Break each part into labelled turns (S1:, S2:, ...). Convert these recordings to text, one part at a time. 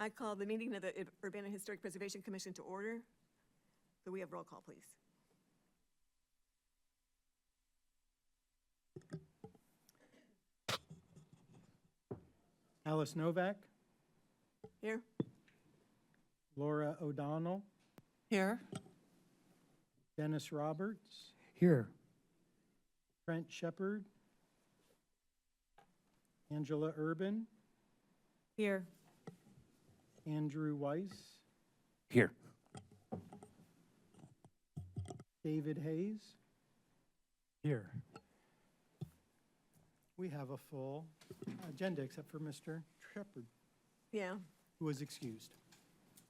S1: I call the meeting of the Urbana Historic Preservation Commission to order. So we have roll call, please.
S2: Alice Novak,
S1: Here?
S2: Laura O'Donnell,
S3: Here.
S2: Dennis Roberts,
S3: Here.
S2: Trent Shepard, Angela Urban,
S1: Here.
S2: Andrew Weiss,
S3: Here.
S2: David Hayes.
S3: Here.
S2: We have a full agenda except for Mr. Shepard,
S1: Yeah.
S2: who was excused.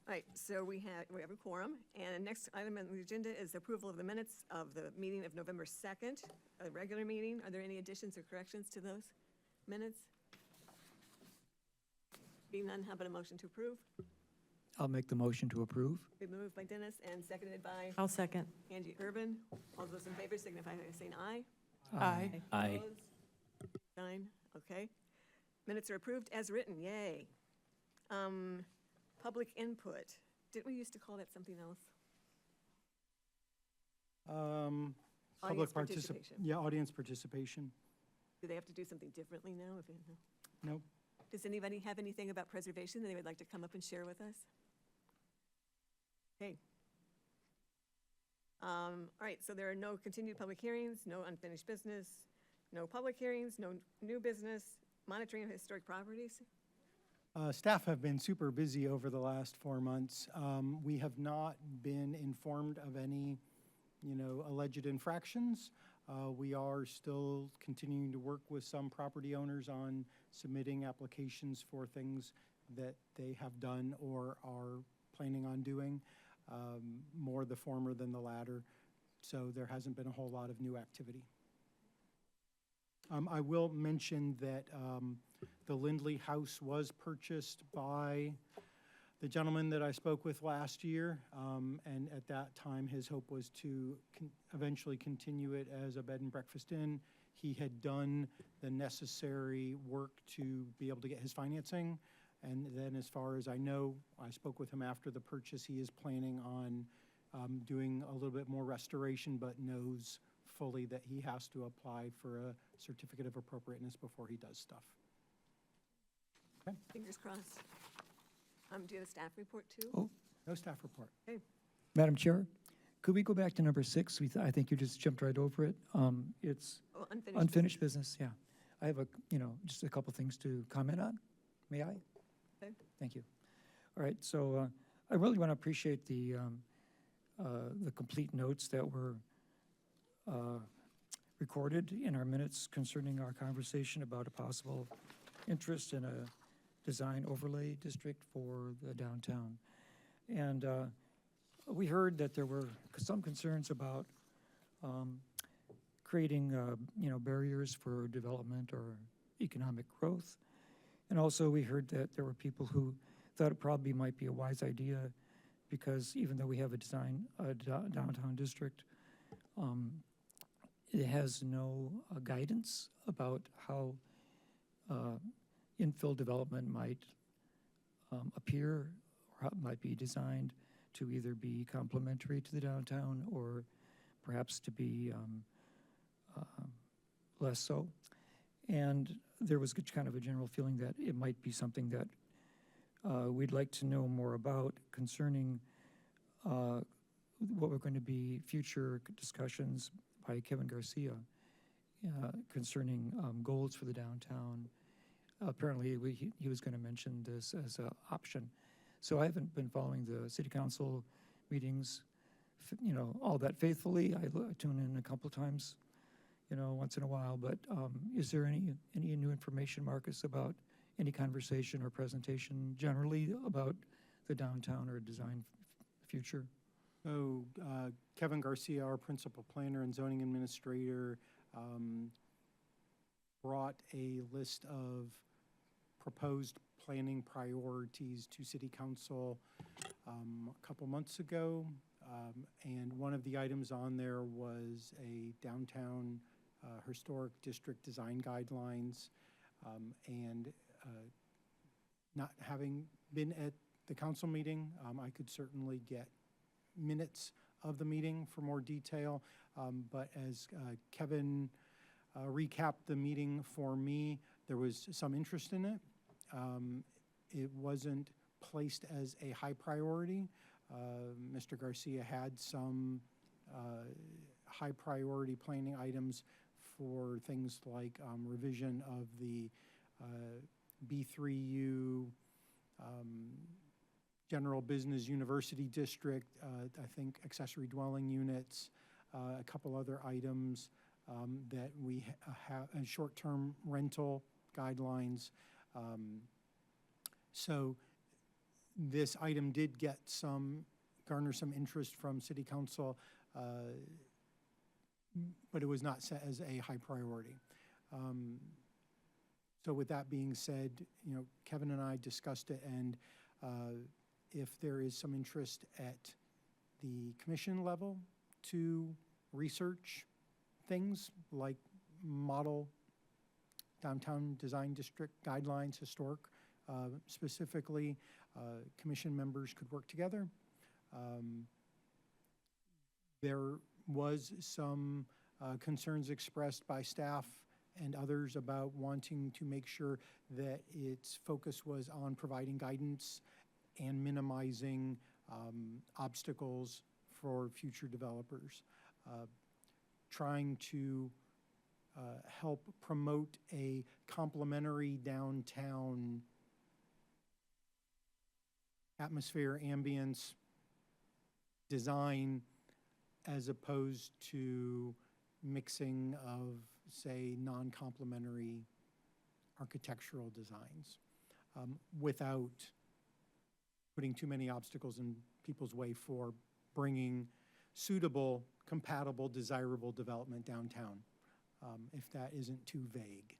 S1: All right, so we have a quorum, and the next item on the agenda is approval of the minutes of the meeting of November 2nd, a regular meeting. Are there any additions or corrections to those minutes? Being none, how about a motion to approve?
S3: I'll make the motion to approve.
S1: Been moved by Dennis and seconded by
S4: I'll second.
S1: Angie Urban. All those in favor signify by saying aye.
S4: Aye.
S3: Aye.
S1: Opposed? 9, okay. Minutes are approved as written, yay. Public input. Didn't we used to call that something else?
S2: Public
S1: participation.
S2: Yeah, audience participation.
S1: Do they have to do something differently now? No?
S2: Nope.
S1: Does anybody have anything about preservation that they would like to come up and share with us? Okay. All right, so there are no continued public hearings, no unfinished business, no public hearings, no new business, monitoring of historic properties.
S2: Staff have been super busy over the last 4 months. We have not been informed of any, alleged infractions. We are still continuing to work with some property owners on submitting applications for things that they have done or are planning on doing, more the former than the latter. So there hasn't been a whole lot of new activity. I will mention that the Lindley House was purchased by the gentleman that I spoke with last year, and at that time his hope was to eventually continue it as a bed and breakfast inn. He had done the necessary work to be able to get his financing, and then as far as I know, I spoke with him after the purchase, he is planning on doing a little bit more restoration, but knows fully that he has to apply for a certificate of appropriateness before he does stuff. Okay.
S1: Fingers crossed. Do you have a staff report too?
S3: Oh.
S2: No staff report.
S1: Okay.
S3: Madam Chair, could we go back to number 6? I think you just jumped right over it. It's
S1: Oh,
S3: unfinished business, yeah. I have just a couple things to comment on. May I?
S1: Okay.
S3: Thank you. All right, so I really want to appreciate the complete notes that were recorded in our minutes concerning our conversation about a possible interest in a design overlay district for the downtown. And we heard that there were some concerns about creating, barriers for development or economic growth. And also we heard that there were people who thought it probably might be a wise idea because even though we have a downtown district, it has no guidance about how infill development might appear or how it might be designed to either be complementary to the downtown or perhaps to be less so. And there was kind of a general feeling that it might be something that we'd like to know more about concerning what were going to be future discussions by Kevin Garcia concerning goals for the downtown. Apparently, he was going to mention this as an option. So I haven't been following the city council meetings, all that faithfully. I tune in a couple times, once in a while. But is there any new information, Marcus, about any conversation or presentation generally about the downtown or design future?
S2: So Kevin Garcia, our principal planner and zoning administrator, brought a list of proposed planning priorities to City Council a couple months ago. And one of the items on there was a downtown historic district design guidelines. And not having been at the council meeting. I could certainly get minutes of the meeting for more detail, but as Kevin recapped the meeting for me, there was some interest in it. It wasn't placed as a high priority. Mr. Garcia had some high priority planning items for things like revision of the B3U General Business University District, I think accessory dwelling units, a couple other items that we have, short-term rental guidelines. So this item did get garner some interest from City Council, but it was not set as a high priority. So with that being said, Kevin and I discussed it, and if there is some interest at the commission level to research things like model downtown design district guidelines, historic, specifically, commission members could work together. There was some concerns expressed by staff and others about wanting to make sure that its focus was on providing guidance and minimizing obstacles for future developers. Trying to help promote a complementary downtown atmosphere, ambience, design, as opposed to mixing of, say, non-complementary architectural designs, without putting too many obstacles in people's way for bringing suitable, compatible, desirable development downtown, if that isn't too vague.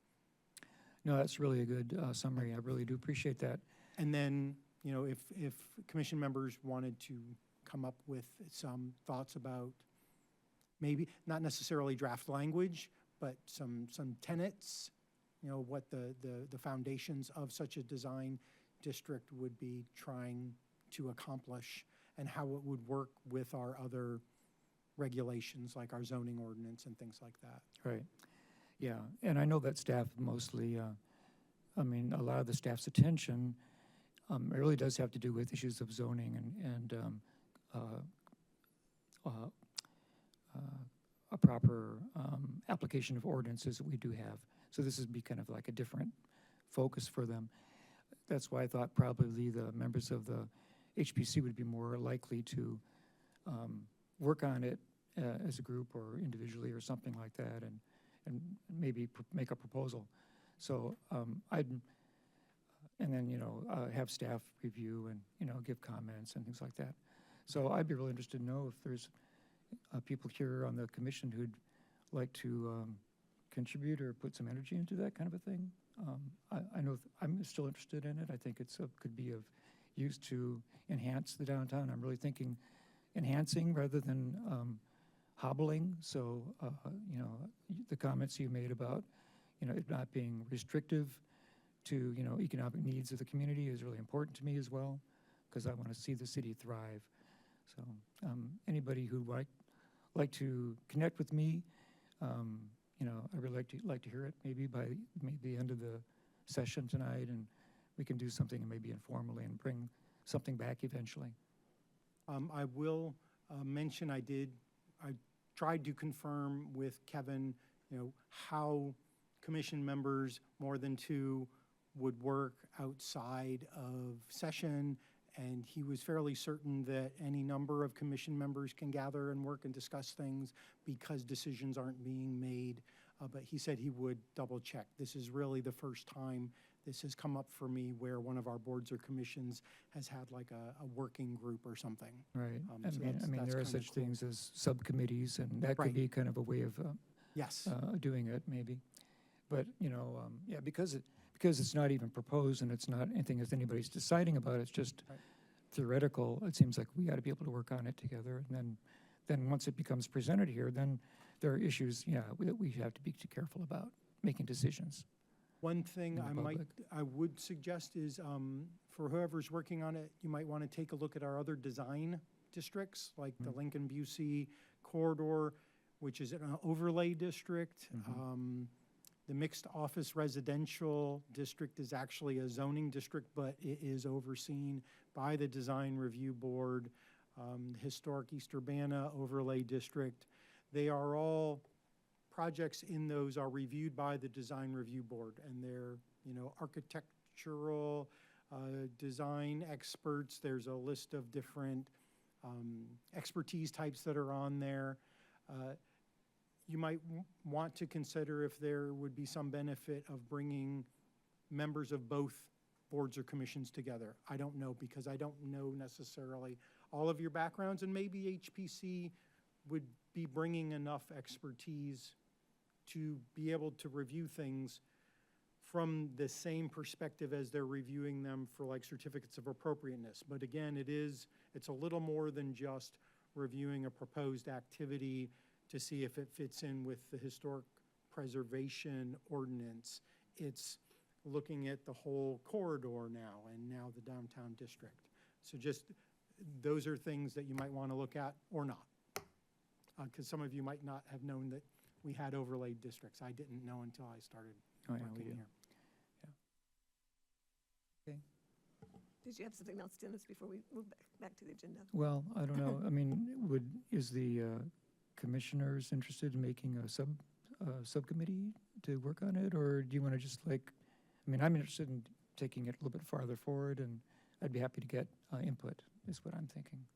S3: No, that's really a good summary. I really do appreciate that.
S2: And then, if commission members wanted to come up with some thoughts about maybe not necessarily draft language, but some tenets, what the foundations of such a design district would be trying to accomplish and how it would work with our other regulations, like our zoning ordinance and things like that.
S3: Right. Yeah, and I know that staff mostly, a lot of the staff's attention it really does have to do with issues of zoning and a proper application of ordinances that we do have. So this would be kind of like a different focus for them. That's why I thought probably the members of the HPC would be more likely to work on it as a group or individually or something like that, and maybe make a proposal. So and then have staff review and give comments and things like that. So I'd be really interested to know if there's people here on the commission who'd like to contribute or put some energy into that kind of a thing. I know I'm still interested in it. I think it's could be of use to enhance the downtown. I'm really thinking enhancing rather than hobbling. So the comments you made about it not being restrictive to economic needs of the community is really important to me as well, because I want to see the city thrive. So anybody who like to connect with me, I really like to hear it. Maybe by the end of the session tonight, and we can do something maybe informally and bring something back eventually.
S2: I will mention I tried to confirm with Kevin, how commission members, more than two, would work outside of session, and he was fairly certain that any number of commission members can gather and work and discuss things because decisions aren't being made, but he said he would double check. This is really the first time this has come up for me where one of our boards or commissions has had like a working group or something.
S3: Right.
S2: So
S3: I mean, there are such
S2: cool.
S3: things as subcommittees, and that
S2: Right.
S3: could be kind of a way of
S2: Yes.
S3: doing it, maybe. But yeah, because it's not even proposed and it's not anything that anybody's deciding about, it's just
S2: Right.
S3: theoretical. It seems like we ought to be able to work on it together, and then once it becomes presented here, then there are issues, that we have to be careful about making decisions.
S2: One thing
S3: in the public?
S2: I would suggest is, for whoever's working on it, you might want to take a look at our other design districts, like the Lincoln Busey corridor, which is an overlay district. The mixed office residential district is actually a zoning district, but it is overseen by the Design Review Board. The Historic East Urbana overlay district. They are all, projects in those are reviewed by the Design Review Board, and they're, architectural, design experts. There's a list of different expertise types that are on there. You might want to consider if there would be some benefit of bringing members of both boards or commissions together. I don't know, because I don't know necessarily all of your backgrounds, and maybe HPC would be bringing enough expertise to be able to review things from the same perspective as they're reviewing them for like certificates of appropriateness. But again, it's a little more than just reviewing a proposed activity to see if it fits in with the historic preservation ordinance. It's looking at the whole corridor now, and now the downtown district. So just, those are things that you might want to look at or not. Because some of you might not have known that we had overlaid districts. I didn't know until I started
S3: Oh, yeah,
S2: working
S3: we do.
S2: here.
S1: Did you have something else, Dennis, before we move back to the agenda?
S3: Well, I don't know. I mean, is the commissioners interested in making a subcommittee to work on it? Or do you want to just I'm interested in taking it a little bit farther forward, and I'd be happy to get input, is what I'm thinking.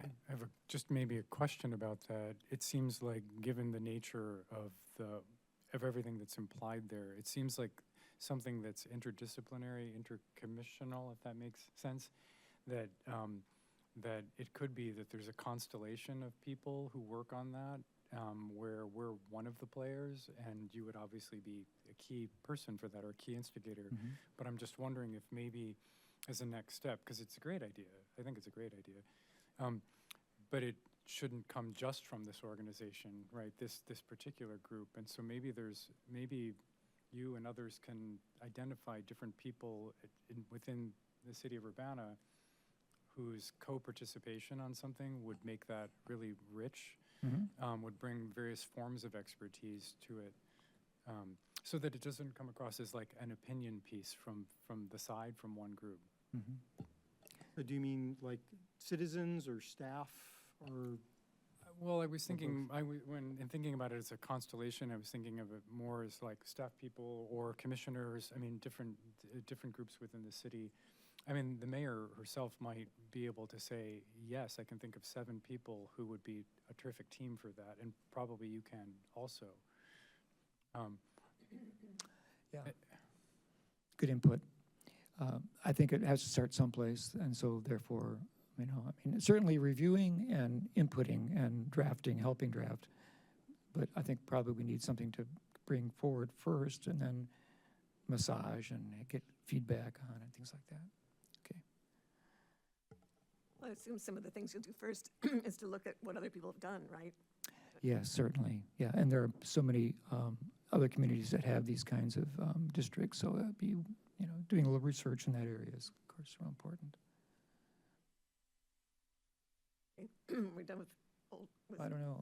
S4: I have just maybe a question about that. It seems like, given the nature of everything that's implied there, it seems like something that's interdisciplinary, intercommissional, if that makes sense, that that it could be that there's a constellation of people who work on that, where we're one of the players, and you would obviously be a key person for that, or a key instigator. But I'm just wondering if maybe as a next step, because it's a great idea, I think it's a great idea, but it shouldn't come just from this organization, right? This particular group, and so maybe you and others can identify different people within the city of Urbana whose co-participation on something would make that really rich, would bring various forms of expertise to it, so that it doesn't come across as like an opinion piece from the side, from one group.
S2: So do you mean like citizens or staff, or?
S4: Well, I was thinking, when thinking about it as a constellation, I was thinking of it more as like staff people or commissioners. I mean, different groups within the city. I mean, the mayor herself might be able to say, yes, I can think of 7 people who would be a terrific team for that, and probably you can also.
S3: Yeah. Good input. I think it has to start someplace, and so therefore, certainly reviewing and inputting and drafting, helping draft, but I think probably we need something to bring forward first, and then massage and get feedback on it, things like that. Okay.
S1: Well, I assume some of the things you'll do first is to look at what other people have done, right?
S3: Yes, certainly. Yeah, and there are so many other communities that have these kinds of districts, so that'd be, doing a little research in that area is, of course, real important.
S1: We're done with
S3: I don't know.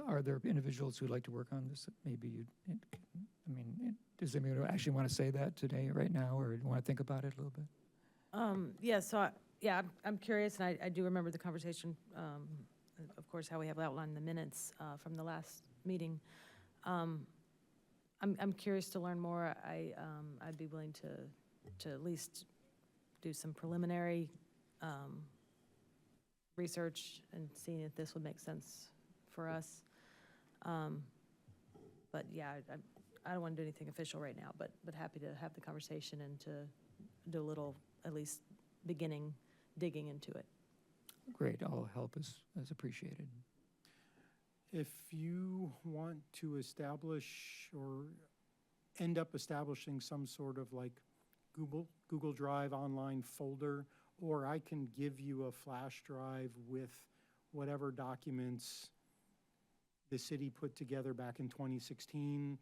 S3: Are there individuals who'd like to work on this? Maybe does anyone actually want to say that today, right now, or want to think about it a little bit?
S5: Yeah, so, I'm curious, and I do remember the conversation, of course, how we have outlined the minutes from the last meeting. I'm curious to learn more. I'd be willing to at least do some preliminary research and seeing if this would make sense for us. But yeah, I don't want to do anything official right now, but happy to have the conversation and to do a little, at least beginning digging into it.
S3: Great, all help is appreciated.
S2: If you want to establish or end up establishing some sort of like Google Drive online folder, or I can give you a flash drive with whatever documents the city put together back in 2016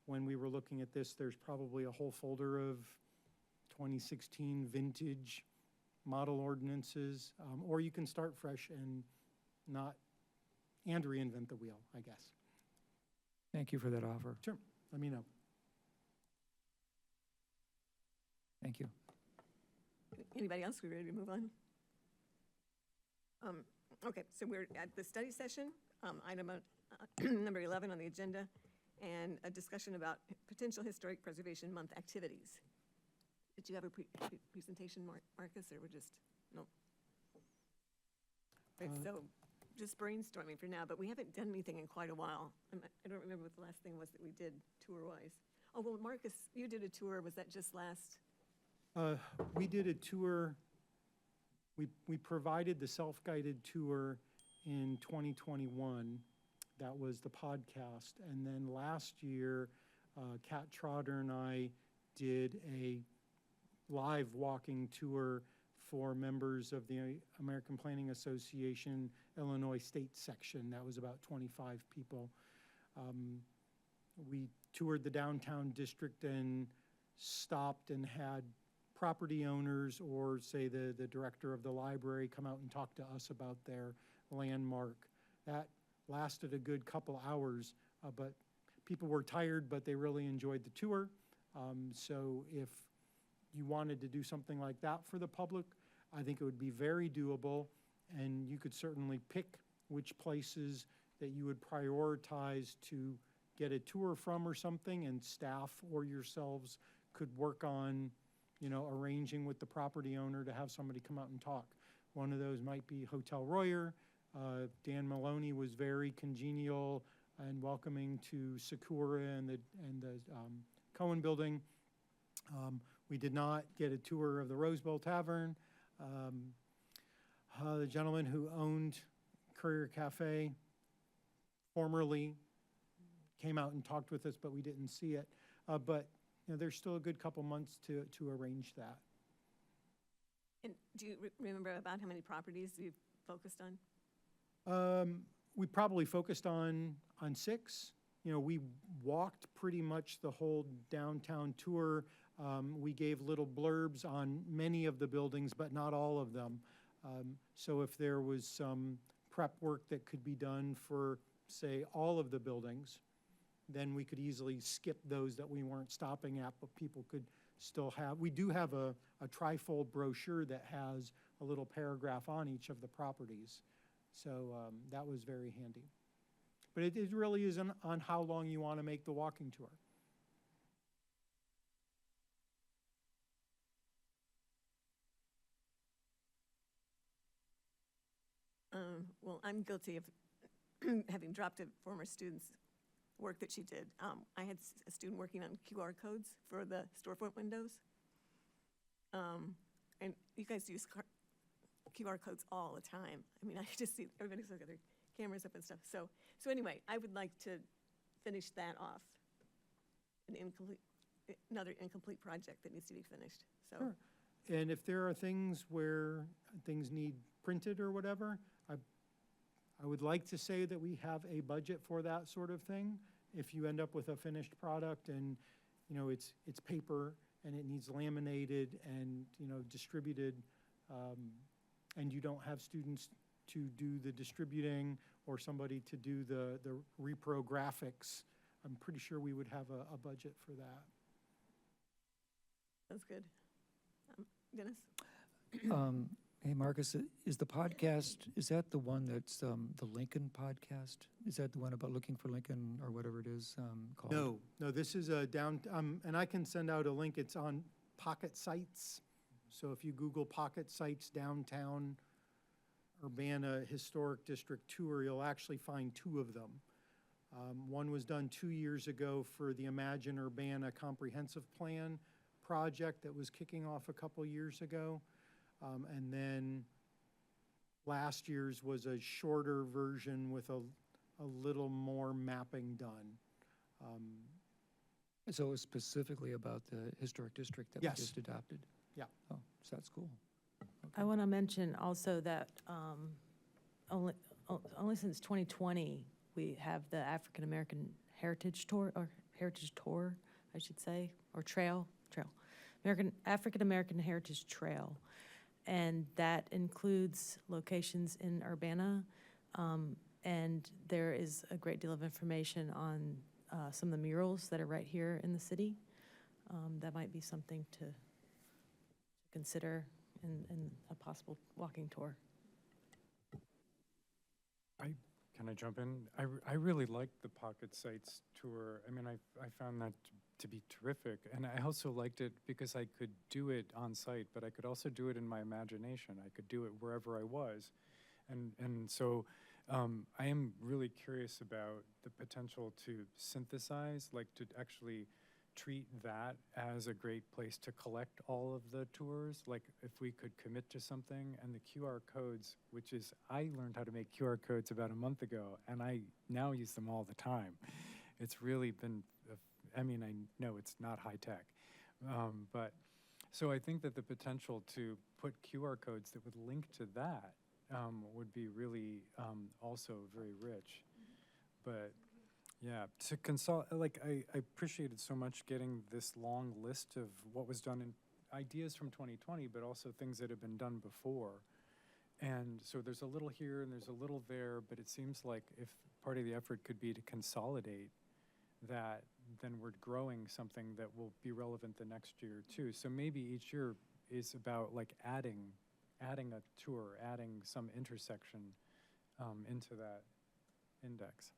S2: when we were looking at this, there's probably a whole folder of 2016 vintage model ordinances, or you can start fresh and reinvent the wheel, I guess.
S3: Thank you for that offer.
S2: Sure, let me know.
S3: Thank you.
S1: Anybody else? We ready to move on? Okay, so we're at the study session, item number 11 on the agenda, and a discussion about potential Historic Preservation Month activities. Did you have a presentation, Marcus, or we're just, no? Right, so just brainstorming for now, but we haven't done anything in quite a while. I don't remember what the last thing was that we did tour-wise. Oh, well, Marcus, you did a tour. Was that just last?
S2: We did a tour, we provided the self-guided tour in 2021. That was the podcast. And then last year, Kat Trotter and I did a live walking tour for members of the American Planning Association Illinois State Section. That was about 25 people. We toured the downtown district and stopped and had property owners or say the director of the library come out and talk to us about their landmark. That lasted a good couple hours, but people were tired, but they really enjoyed the tour. So if you wanted to do something like that for the public, I think it would be very doable, and you could certainly pick which places that you would prioritize to get a tour from or something, and staff or yourselves could work on, you know, arranging with the property owner to have somebody come out and talk. One of those might be Hotel Royer. Dan Maloney was very congenial and welcoming to Sakura and the Cohen Building. We did not get a tour of the Rose Bowl Tavern. The gentleman who owned Courier Cafe formerly came out and talked with us, but we didn't see it. But you know, there's still a good couple months to arrange that.
S1: And do you remember about how many properties you've focused on?
S2: We probably focused on 6. You know, we walked pretty much the whole downtown tour. We gave little blurbs on many of the buildings, but not all of them. So if there was some prep work that could be done for, say, all of the buildings, then we could easily skip those that we weren't stopping at, but people could still have. We do have a trifold brochure that has a little paragraph on each of the properties. So that was very handy. But it really is on how long you want to make the walking tour.
S1: Well, I'm guilty of having dropped a former student's work that she did. I had a student working on QR codes for the storefront windows. And you guys use QR codes all the time. I mean, I just see everybody's got their cameras up and stuff. So anyway, I would like to finish that off. Another incomplete project that needs to be finished. So.
S2: Sure. And if there are things where things need printed or whatever, I would like to say that we have a budget for that sort of thing. If you end up with a finished product and, you know, it's paper and it needs laminated and, you know, distributed, and you don't have students to do the distributing or somebody to do the repro graphics, I'm pretty sure we would have a budget for that.
S1: That's good. Dennis?
S3: Hey, Marcus, is the podcast, is that the one that's the Lincoln podcast? Is that the one about looking for Lincoln or whatever it is called?
S2: No, this is a and I can send out a link. It's on Pocket Sites. So if you Google Pocket Sites Downtown Urbana Historic District Tour, you'll actually find 2 of them. One was done 2 years ago for the Imagine Urbana Comprehensive Plan project that was kicking off a couple years ago. And then last year's was a shorter version with a little more mapping done.
S3: So it was specifically about the historic district that we
S2: Yes.
S3: just adopted?
S2: Yeah.
S3: Oh, so that's cool.
S5: I want to mention also that only since 2020, we have the African American Heritage Tour, or heritage tour, I should say, or trail, African American Heritage Trail. And that includes locations in Urbana, and there is a great deal of information on some of the murals that are right here in the city. That might be something to consider in a possible walking tour.
S4: Can I jump in? I really liked the Pocket Sites tour. I mean, I found that to be terrific. And I also liked it because I could do it on site, but I could also do it in my imagination. I could do it wherever I was. And so I am really curious about the potential to synthesize, like to actually treat that as a great place to collect all of the tours. Like if we could commit to something, and the QR codes, which is, I learned how to make QR codes about a month ago, and I now use them all the time. It's really been, I mean, I know it's not high tech, but so I think that the potential to put QR codes that would link to that would be really also very rich. But yeah, to consult, like I appreciated so much getting this long list of what was done in ideas from 2020, but also things that have been done before. And so there's a little here and there's a little there, but it seems like if part of the effort could be to consolidate that, then we're growing something that will be relevant the next year too. So maybe each year is about like adding a tour, adding some intersection into that index.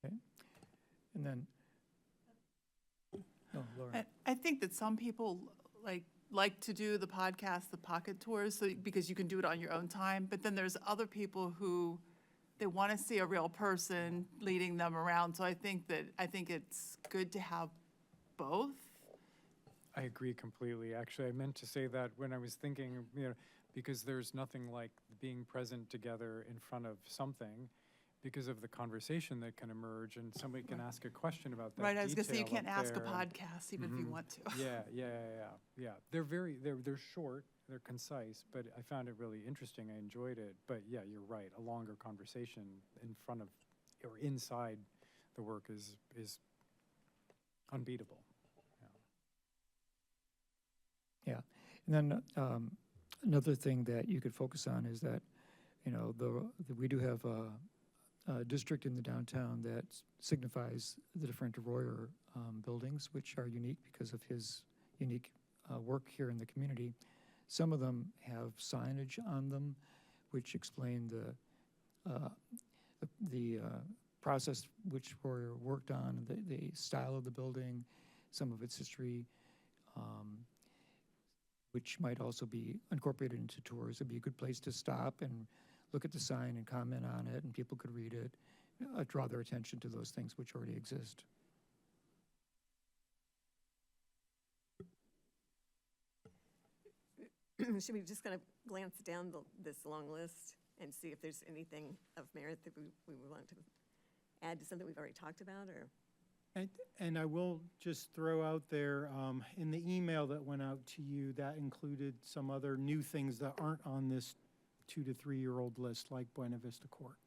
S3: Okay. And then, oh, Laura.
S6: I think that some people like to do the podcast, the pocket tours, so, because you can do it on your own time. But then there's other people who they want to see a real person leading them around. So I think it's good to have both.
S4: I agree completely. Actually, I meant to say that when I was thinking, because there's nothing like being present together in front of something, because of the conversation that can emerge, and somebody can ask a question about that.
S6: Right, I was gonna say, you
S4: detail
S6: can't
S4: up
S6: ask a
S4: there.
S6: podcast even if you
S4: Mhm.
S6: want to.
S4: Yeah. They're short, they're concise, but I found it really interesting. I enjoyed it. But yeah, you're right. A longer conversation in front of or inside the work is unbeatable.
S3: Yeah, and then another thing that you could focus on is that, we do have a district in the downtown that signifies the different Royer buildings, which are unique because of his unique work here in the community. Some of them have signage on them, which explain the process which Royer worked on, the style of the building, some of its history, which might also be incorporated into tours. It'd be a good place to stop and look at the sign and comment on it, and people could read it, draw their attention to those things which already exist.
S1: Should we just kind of glance down this long list and see if there's anything of merit that we would want to add to something we've already talked about, or?
S2: And I will just throw out there, in the email that went out to you, that included some other new things that aren't on this 2 to 3 year old list, like Buena Vista Court.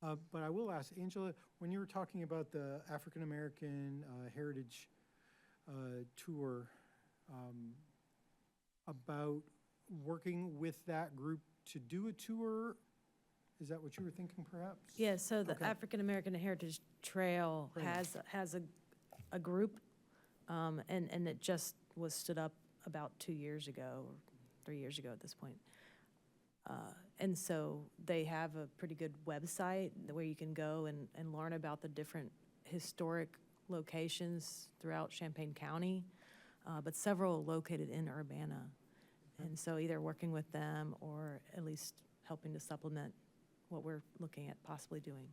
S2: But I will ask, Angela, when you were talking about the African American Heritage Tour, about working with that group to do a tour, is that what you were thinking perhaps?
S5: Yeah, so the
S2: Okay.
S5: African American Heritage Trail
S2: Great.
S5: has a group, and it just was stood up about 2 years ago, or 3 years ago at this point. And so they have a pretty good website where you can go and learn about the different historic locations throughout Champaign County, but several located in Urbana. And so either working with them or at least helping to supplement what we're looking at possibly doing.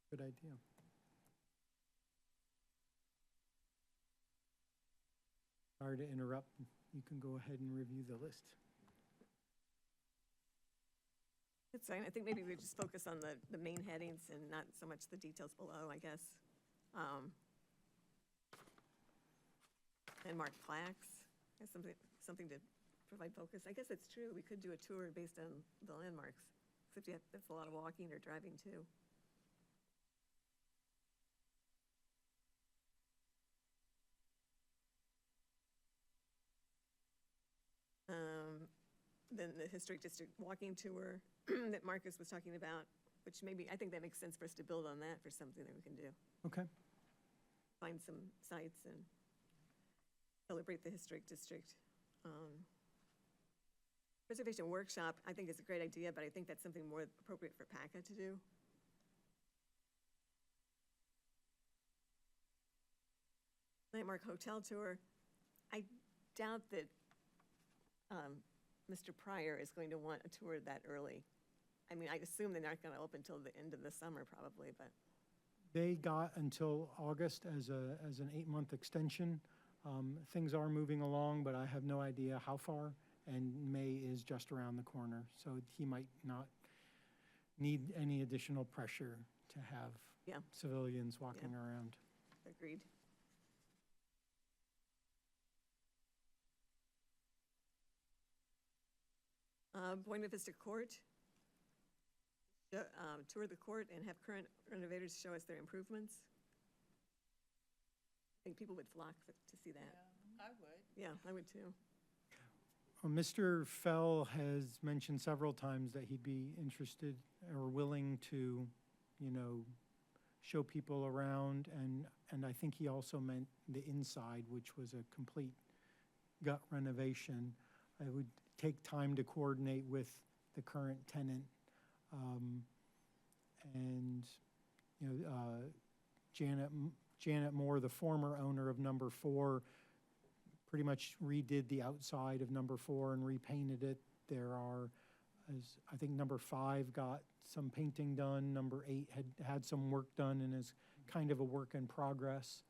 S2: Good idea. Sorry to interrupt. You can go ahead and review the list.
S1: It's fine. I think maybe we just focus on the main headings and not so much the details below, I guess. And mark plaques as something to provide focus. I guess it's true, we could do a tour based on the landmarks, except that's a lot of walking or driving too. Then the Historic District walking tour that Marcus was talking about, which maybe, I think that makes sense for us to build on that for something that we can do.
S2: Okay.
S1: Find some sites and celebrate the Historic District. Preservation workshop, I think is a great idea, but I think that's something more appropriate for PACA to do. Landmark Hotel tour, I doubt that Mr. Pryor is going to want a tour that early. I mean, I assume they're not going to open until the end of the summer probably, but,
S2: They got until August as an 8-month extension. Things are moving along, but I have no idea how far, and May is just around the corner, so he might not need any additional pressure to have
S1: Yeah.
S2: civilians walking around.
S1: agreed. Buena Vista Court. Tour the court and have current renovators show us their improvements. I think people would flock to see that.
S6: I would.
S1: Yeah, I would too.
S2: Mr. Fell has mentioned several times that he'd be interested or willing to, show people around, and I think he also meant the inside, which was a complete gut renovation. I would take time to coordinate with the current tenant. And, Janet Moore, the former owner of number 4, pretty much redid the outside of number 4 and repainted it. There are, I think number 5 got some painting done, number 8 had some work done and is kind of a work in progress.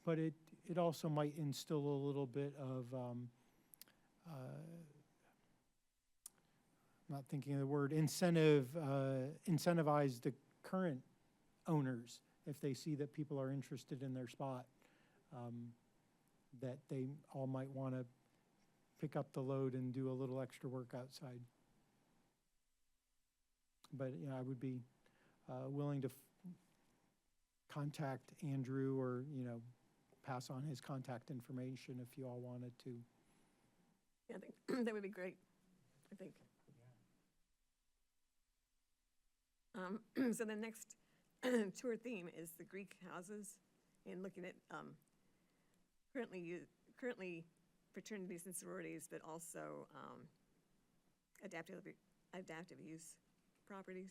S2: But it also might instill a little bit of, not thinking of the word, incentivize the current owners if they see that people are interested in their spot, that they all might want to pick up the load and do a little extra work outside. But, I would be willing to contact Andrew or, pass on his contact information if you all wanted to.
S1: Yeah, I think that would be great, I think. So the next tour theme is the Greek houses, and looking at currently fraternities and sororities, but also adaptive use properties.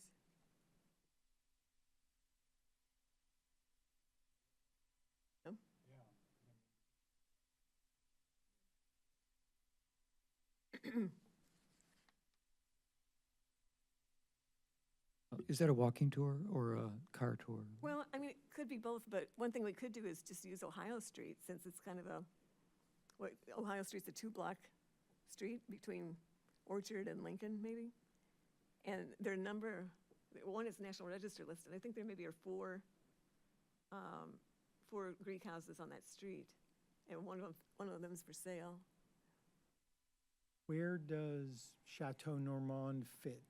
S1: No?
S3: Is that a walking tour or a car tour?
S1: Well, I mean, it could be both, but one thing we could do is just use Ohio Street, since it's kind of Ohio Street's a 2-block street between Orchard and Lincoln, maybe. And there are one is National Register listed. I think there maybe are 4 Greek houses on that street, and one of them's for sale.
S2: Where does Chateau Normand fit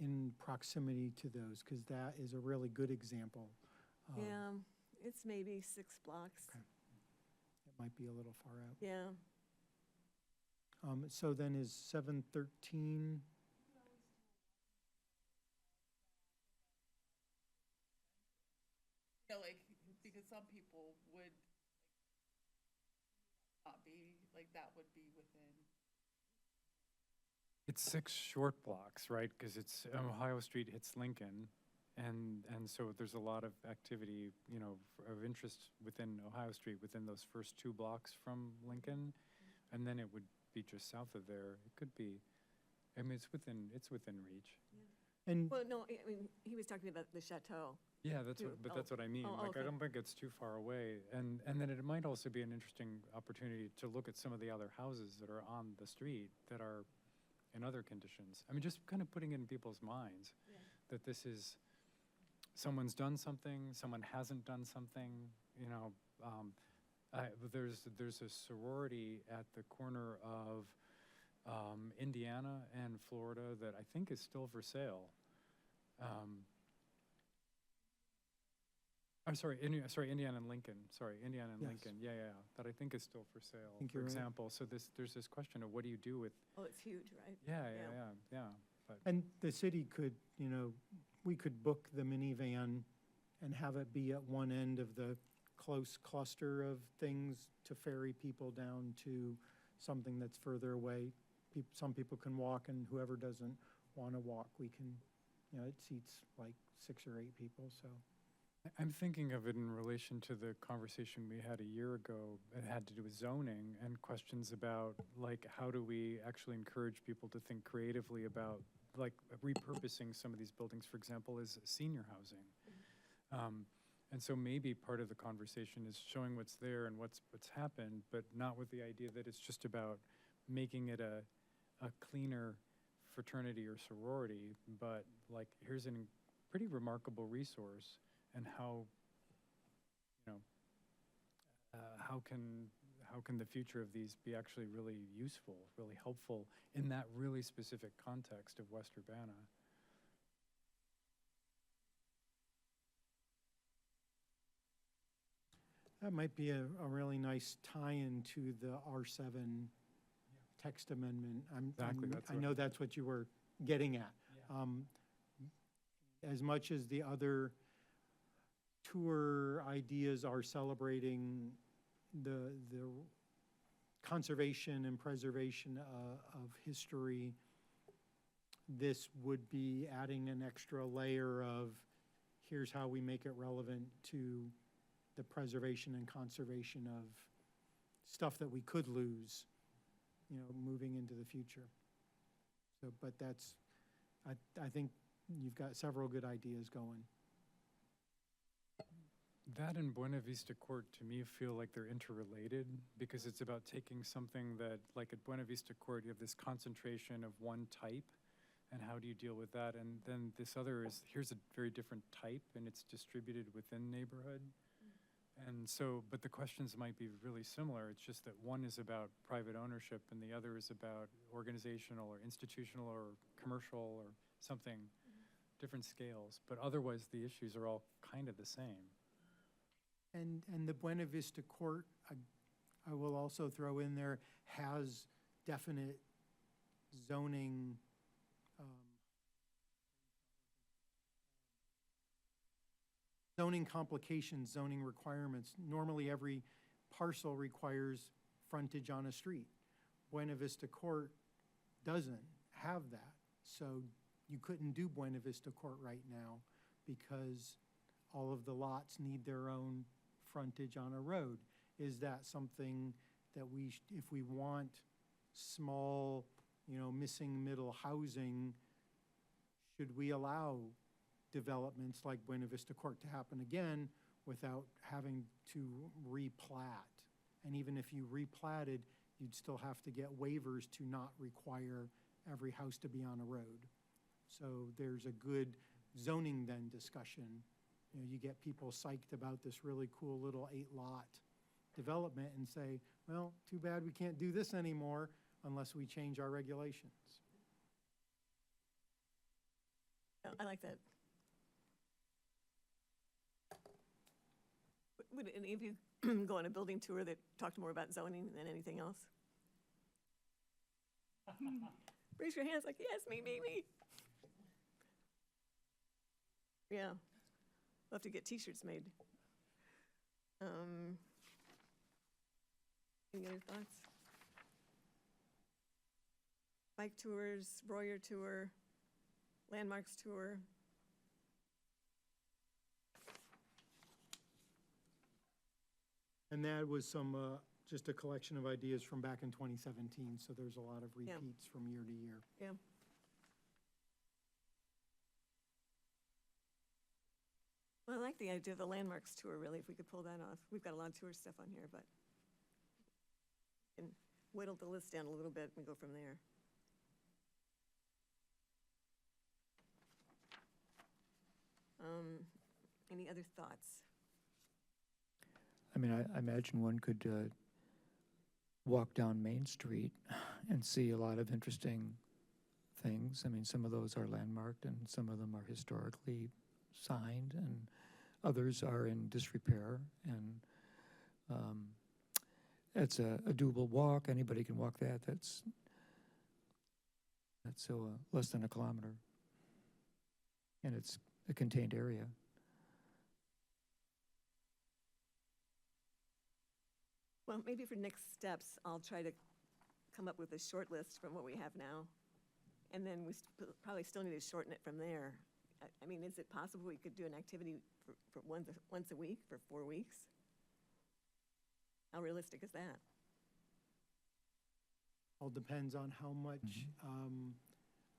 S2: in proximity to those? Because that is a really good example.
S1: Yeah, it's maybe 6 blocks.
S2: Okay. It might be a little far out.
S1: Yeah.
S2: So then is 713,
S6: Because some people would not be, that would be within.
S4: It's 6 short blocks, right? Because it's Ohio Street hits Lincoln, and so there's a lot of activity, of interest within Ohio Street within those first 2 blocks from Lincoln, and then it would be just south of there. It could be, I mean, it's within reach.
S2: and
S1: Well, no, I mean, he was talking about the chateau.
S4: Yeah,
S1: Oh,
S4: that's what I mean.
S1: oh,
S4: Like,
S1: okay.
S4: I don't think it's too far away, and then it might also be an interesting opportunity to look at some of the other houses that are on the street that are in other conditions. I mean, just kind of putting it in people's minds that this is, someone's done something, someone hasn't done something, There's a sorority at the corner of Indiana and Florida that I think is still for sale. I'm sorry, Indiana and Lincoln. Sorry, Indiana and
S2: Yes.
S4: Lincoln. Yeah, that I think is still for sale.
S2: think
S4: For
S2: you're right.
S4: example, so there's this question of what do you do with?
S1: Oh, it's huge, right?
S4: Yeah. But
S2: And the city could, we could book the minivan and have it be at one end of the close cluster of things to ferry people down to something that's further away. Some people can walk, and whoever doesn't want to walk, we can, it seats like 6 or 8 people, so.
S4: I'm thinking of it in relation to the conversation we had a year ago. It had to do with zoning and questions about, like, how do we actually encourage people to think creatively about, like, repurposing some of these buildings, for example, as senior housing. And so maybe part of the conversation is showing what's there and what's happened, but not with the idea that it's just about making it a cleaner fraternity or sorority, but like, here's a pretty remarkable resource, and how can the future of these be actually really useful, really helpful in that really specific context of West Urbana?
S2: That might be a really nice tie-in to the R7 text amendment.
S4: Exactly, that's
S2: I
S4: what-
S2: know that's what you were getting at. As much as the other tour ideas are celebrating the conservation and preservation of history, this would be adding an extra layer of, here's how we make it relevant to the preservation and conservation of stuff that we could lose, moving into the future. So, but I think you've got several good ideas going.
S4: That and Buena Vista Court, to me, feel like they're interrelated, because it's about taking something that, like at Buena Vista Court, you have this concentration of one type, and how do you deal with that? And then this other is, here's a very different type, and it's distributed within neighborhood. And so, but the questions might be really similar. It's just that one is about private ownership, and the other is about organizational or institutional or commercial or something, different scales. But otherwise, the issues are all kind of the same.
S2: And the Buena Vista Court, I will also throw in there, has definite zoning, zoning complications, zoning requirements. Normally, every parcel requires frontage on a street. Buena Vista Court doesn't have that. So you couldn't do Buena Vista Court right now because all of the lots need their own frontage on a road. Is that something that if we want small, missing middle housing, should we allow developments like Buena Vista Court to happen again without having to replat? And even if you replatted, you'd still have to get waivers to not require every house to be on a road. So there's a good zoning then discussion. You get people psyched about this really cool little 8-lot development and say, well, too bad we can't do this anymore unless we change our regulations.
S1: Oh, I like that. Would any of you go on a building tour that talked more about zoning than anything else? Raise your hands like, yes, me. Yeah, we'll have to get T-shirts made. Any other thoughts? Bike tours, Royer tour, landmarks tour.
S2: And that was just a collection of ideas from back in 2017, so there's a lot of
S1: Yeah.
S2: repeats from year to year.
S1: Yeah. Well, I like the idea of the landmarks tour, really, if we could pull that off. We've got a lot of tour stuff on here, but and whittle the list down a little bit and go from there. Any other thoughts?
S3: I mean, I imagine one could walk down Main Street and see a lot of interesting things. I mean, some of those are landmarked and some of them are historically signed and others are in disrepair. And it's a doable walk. Anybody can walk that. That's less than a kilometer. And it's a contained area.
S1: Well, maybe for next steps, I'll try to come up with a short list from what we have now. And then we probably still need to shorten it from there. I mean, is it possible we could do an activity for once a week for 4 weeks? How realistic is that?
S2: All depends on how much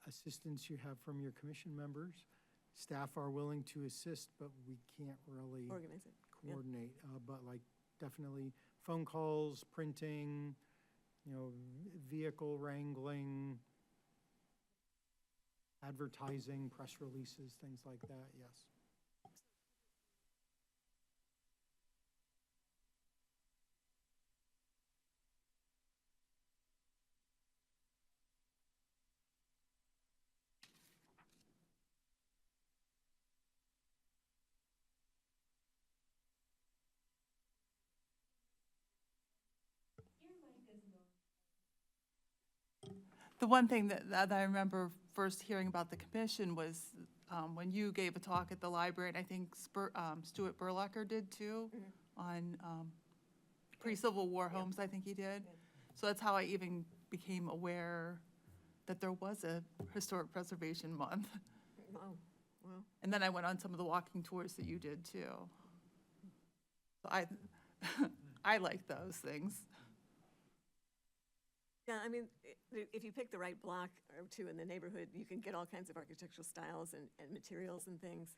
S2: assistance you have from your commission members. Staff are willing to assist, but we can't really
S1: Organize it? Yeah.
S2: coordinate. But like, definitely phone calls, printing, vehicle wrangling, advertising, press releases, things like that, yes.
S6: The one thing that I remember first hearing about the commission was when you gave a talk at the library, and I think Stuart Berlacher did too, on pre-Civil War homes, I think he did. So that's how I even became aware that there was a Historic Preservation Month.
S1: Wow, wow.
S6: And then I went on some of the walking tours that you did too. So I like those things.
S1: Yeah, I mean, if you pick the right block or two in the neighborhood, you can get all kinds of architectural styles and materials and things.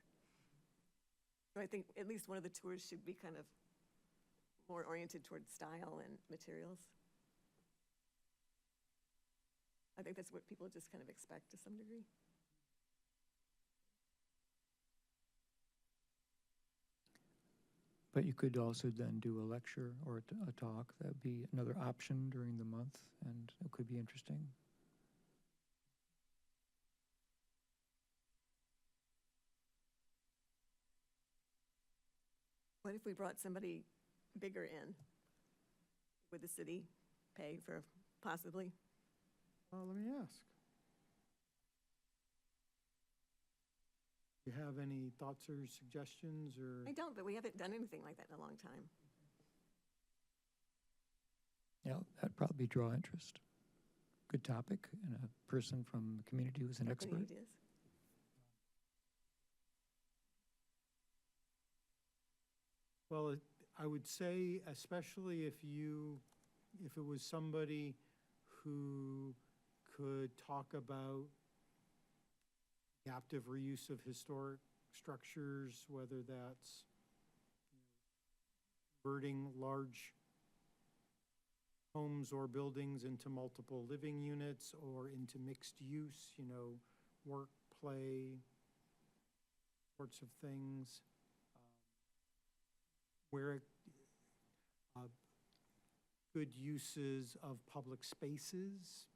S1: So I think at least one of the tours should be kind of more oriented toward style and materials. I think that's what people just kind of expect to some degree.
S3: But you could also then do a lecture or a talk. That would be another option during the month, and it could be interesting.
S1: What if we brought somebody bigger in? Would the city pay for possibly?
S2: Let me ask. Do you have any thoughts or suggestions or?
S1: I don't, but we haven't done anything like that in a long time.
S3: Yeah, that'd probably draw interest. Good topic, and a person from the community who's an
S1: Any
S3: expert.
S1: ideas?
S2: Well, I would say, especially if it was somebody who could talk about adaptive reuse of historic structures, whether that's converting large homes or buildings into multiple living units or into mixed use, work, play, sorts of things. Where good uses of public spaces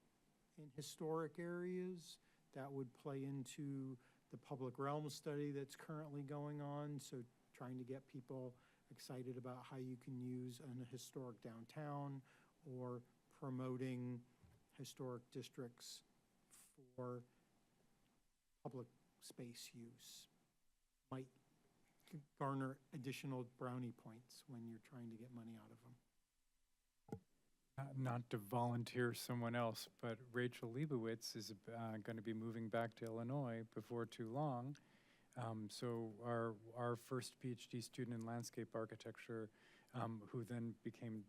S2: in historic areas that would play into the public realm study that's currently going on. So trying to get people excited about how you can use a historic downtown or promoting historic districts for public space use might garner additional brownie points when you're trying to get money out of them.
S4: Not to volunteer someone else, but Rachel Leibowitz is going to be moving back to Illinois before too long. So our first PhD student in landscape architecture, who then became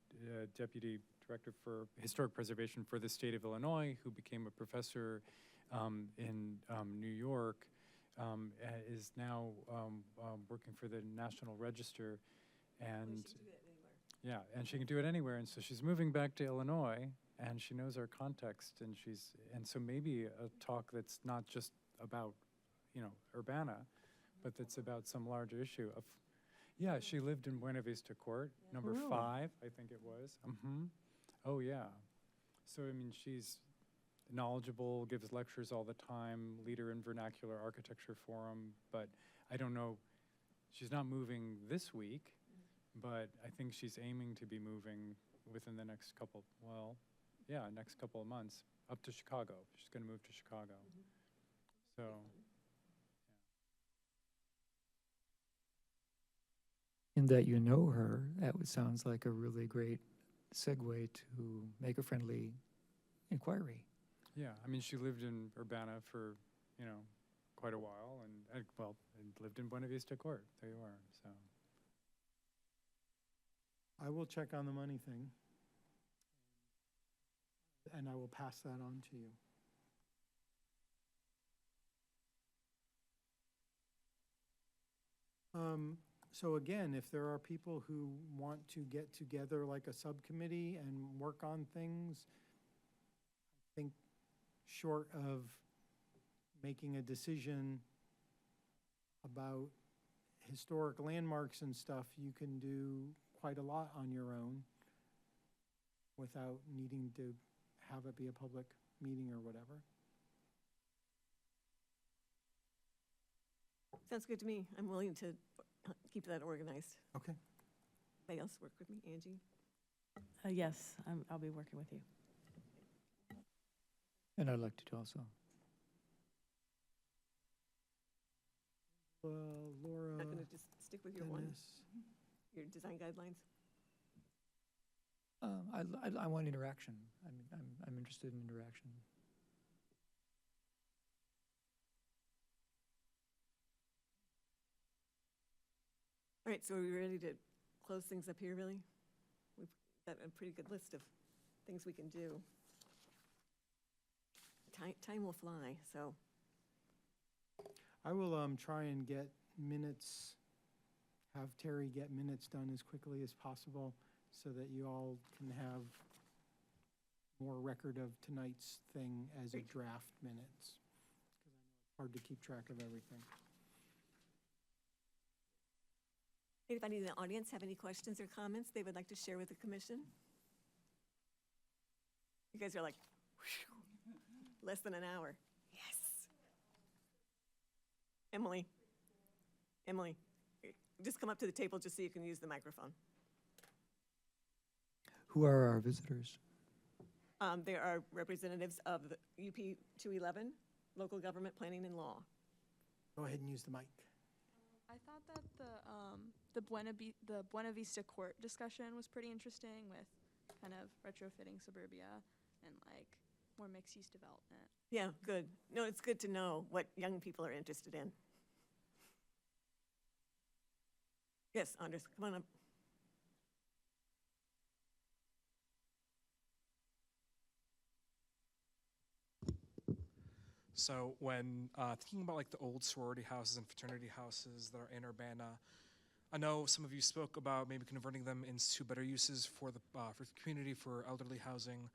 S4: deputy director for historic preservation for the state of Illinois, who became a professor in New York, is now working for the National Register. And yeah, and she can do it anywhere. And so she's moving back to Illinois, and she knows our context, and so maybe a talk that's not just about, Urbana, but that's about some larger issue of, Yeah, she lived in Buena Vista Court, number
S1: Really?
S4: 5, I think it was. Oh, yeah. So, I mean, she's knowledgeable, gives lectures all the time, leader in vernacular architecture forum, but I don't know, she's not moving this week, but I think she's aiming to be moving within the next couple, next couple of months, up to Chicago. She's going to move to Chicago. So,
S3: In that you know her, sounds like a really great segue to make a friendly inquiry.
S4: yeah, I mean, she lived in Urbana for, quite a while, and lived in Buena Vista Court. There you are, so.
S2: I will check on the money thing. And I will pass that on to you. So again, if there are people who want to get together like a subcommittee and work on things, I think short of making a decision about historic landmarks and stuff, you can do quite a lot on your own without needing to have it be a public meeting or whatever.
S1: Sounds good to me. I'm willing to keep that organized.
S2: Okay.
S1: Anybody else work with me? Angie?
S5: Yes, I'll be working with you.
S3: And I'd like to do also.
S2: Laura,
S1: Not going to just stick with your one,
S2: Dennis.
S1: your design guidelines?
S3: I want interaction. I'm interested in interaction.
S1: All right, so are we ready to close things up here, really? We've got a pretty good list of things we can do. Time will fly, so.
S2: I will try and get minutes, have Terry get minutes done as quickly as possible so that you all can have more record of tonight's thing as a
S1: Great.
S2: draft minutes. Because I know it's hard to keep track of everything.
S1: Anybody in the audience have any questions or comments they would like to share with the commission? You guys are like, whew, less than an hour. Yes. Emily, just come up to the table just so you can use the microphone.
S3: Who are our visitors?
S1: There are representatives of the UP 211, Local Government Planning and Law.
S2: Go ahead and use the mic.
S7: I thought that the Buena Vista Court discussion was pretty interesting with kind of retrofitting suburbia and like more mixed-use development.
S1: Yeah, good. No, it's good to know what young people are interested in. Yes, Andres, come on up.
S8: So when thinking about like the old sorority houses and fraternity houses that are in Urbana, I know some of you spoke about maybe converting them into better uses for the community, for elderly housing.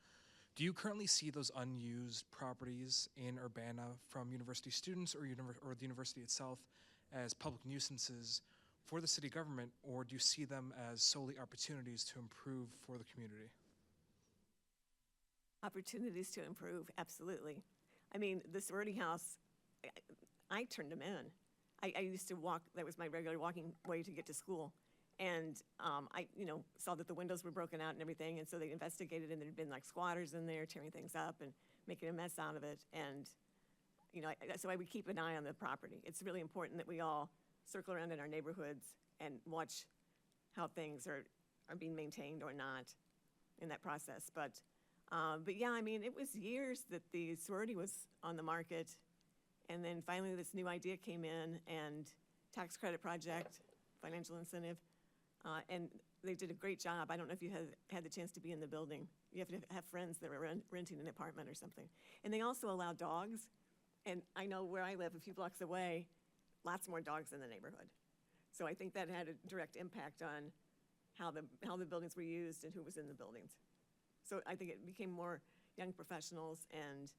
S8: Do you currently see those unused properties in Urbana from university students or the university itself as public nuisances for the city government, or do you see them as solely opportunities to improve for the community?
S1: Opportunities to improve, absolutely. I mean, the sorority house, I turned them in. I used to walk, that was my regular walking way to get to school. And I, saw that the windows were broken out and everything, and so they investigated, and there'd been like squatters in there tearing things up and making a mess out of it. And, so I would keep an eye on the property. It's really important that we all circle around in our neighborhoods and watch how things are being maintained or not in that process. But yeah, I mean, it was years that the sorority was on the market, and then finally this new idea came in, and tax credit project, financial incentive, and they did a great job. I don't know if you had the chance to be in the building. You have to have friends that were renting an apartment or something. And they also allow dogs, and I know where I live, a few blocks away, lots more dogs in the neighborhood. So I think that had a direct impact on how the buildings were used and who was in the buildings. So I think it became more young professionals and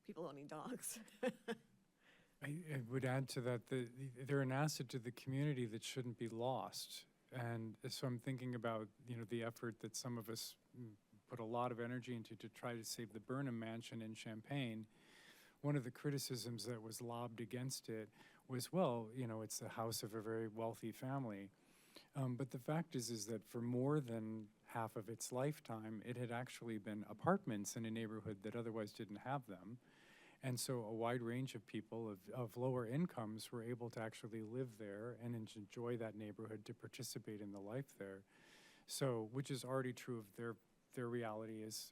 S1: people owning dogs.
S4: I would add to that, they're an asset to the community that shouldn't be lost. And so I'm thinking about, the effort that some of us put a lot of energy into to try to save the Burnham Mansion in Champaign. One of the criticisms that was lobbed against it was, well, it's the house of a very wealthy family. But the fact is that for more than half of its lifetime, it had actually been apartments in a neighborhood that otherwise didn't have them. And so a wide range of people of lower incomes were able to actually live there and enjoy that neighborhood, to participate in the life there. So, which is already true of their reality as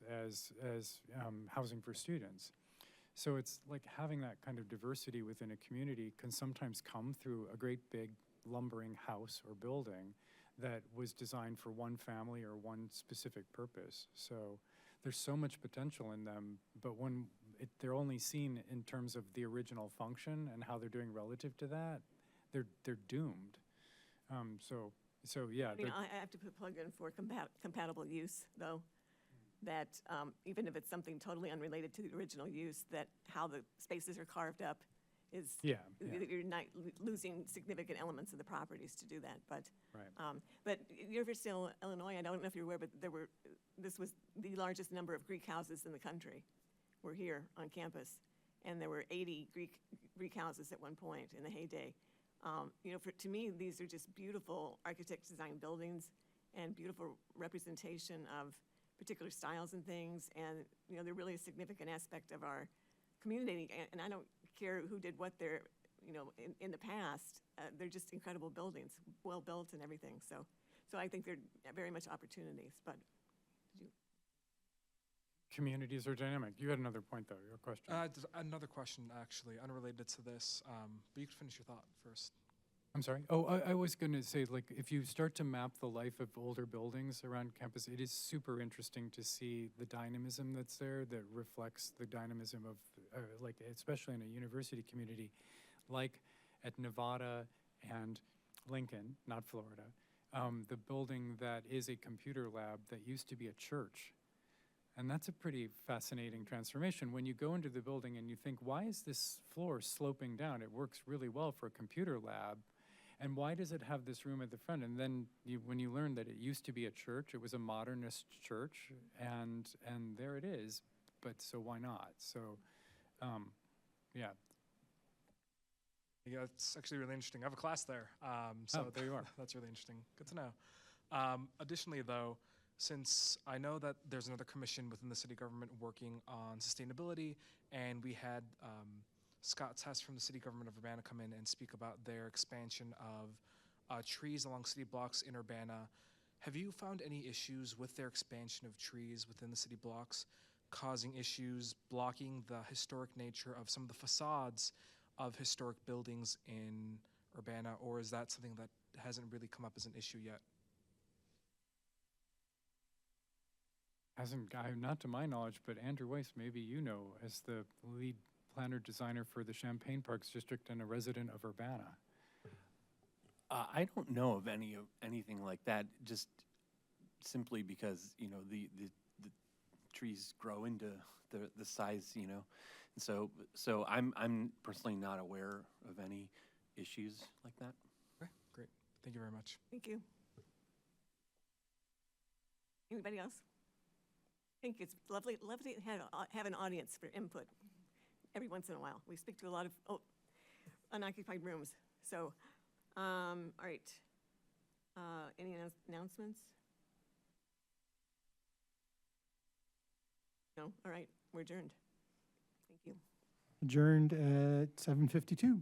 S4: housing for students. So it's like having that kind of diversity within a community can sometimes come through a great big lumbering house or building that was designed for one family or one specific purpose. So there's so much potential in them, but when they're only seen in terms of the original function and how they're doing relative to that, they're doomed. So yeah.
S1: I mean, I have to plug in for compatible use, though, that even if it's something totally unrelated to the original use, that how the spaces are carved up is,
S4: Yeah.
S1: you're not losing significant elements of the properties to do that. But
S4: Right.
S1: but University of Illinois, I don't know if you're aware, but this was the largest number of Greek houses in the country were here on campus, and there were 80 Greek houses at one point in the heyday. To me, these are just beautiful architect-designed buildings and beautiful representation of particular styles and things, and they're really a significant aspect of our community. And I don't care who did what there, in the past. They're just incredible buildings, well built and everything. So I think they're very much opportunities. But
S4: Communities are dynamic. You had another point, though, your question.
S8: Another question, actually, unrelated to this, but you could finish your thought first.
S4: I'm sorry? Oh, I was going to say, like, if you start to map the life of older buildings around campus, it is super interesting to see the dynamism that's there that reflects the dynamism of, especially in a university community, like at Nevada and Lincoln, not Florida, the building that is a computer lab that used to be a church. And that's a pretty fascinating transformation. When you go into the building and you think, why is this floor sloping down? It works really well for a computer lab. And why does it have this room at the front? And then when you learn that it used to be a church, it was a modernist church, and there it is. But so why not? So, yeah.
S8: Yeah, it's actually really interesting. I have a class there. So
S4: there you are.
S8: That's really interesting. Good to know. Additionally, though, since I know that there's another commission within the city government working on sustainability, and we had Scott Test from the city government of Urbana come in and speak about their expansion of trees along city blocks in Urbana. Have you found any issues with their expansion of trees within the city blocks causing issues, blocking the historic nature of some of the facades of historic buildings in Urbana, or is that something that hasn't really come up as an issue yet?
S4: Not to my knowledge, but Andrew Weiss, maybe you know, as the lead planner designer for the Champaign Parks District and a resident of Urbana.
S9: I don't know of anything like that, just simply because, the trees grow into the size, and so I'm personally not aware of any issues like that.
S8: Okay, great. Thank you very much.
S1: thank you. Anybody else? I think it's lovely to have an audience for input every once in a while. We speak to a lot of unoccupied rooms. So, all right. Any announcements? No? All right. We're adjourned. Thank you.
S2: Adjourned at 7:52.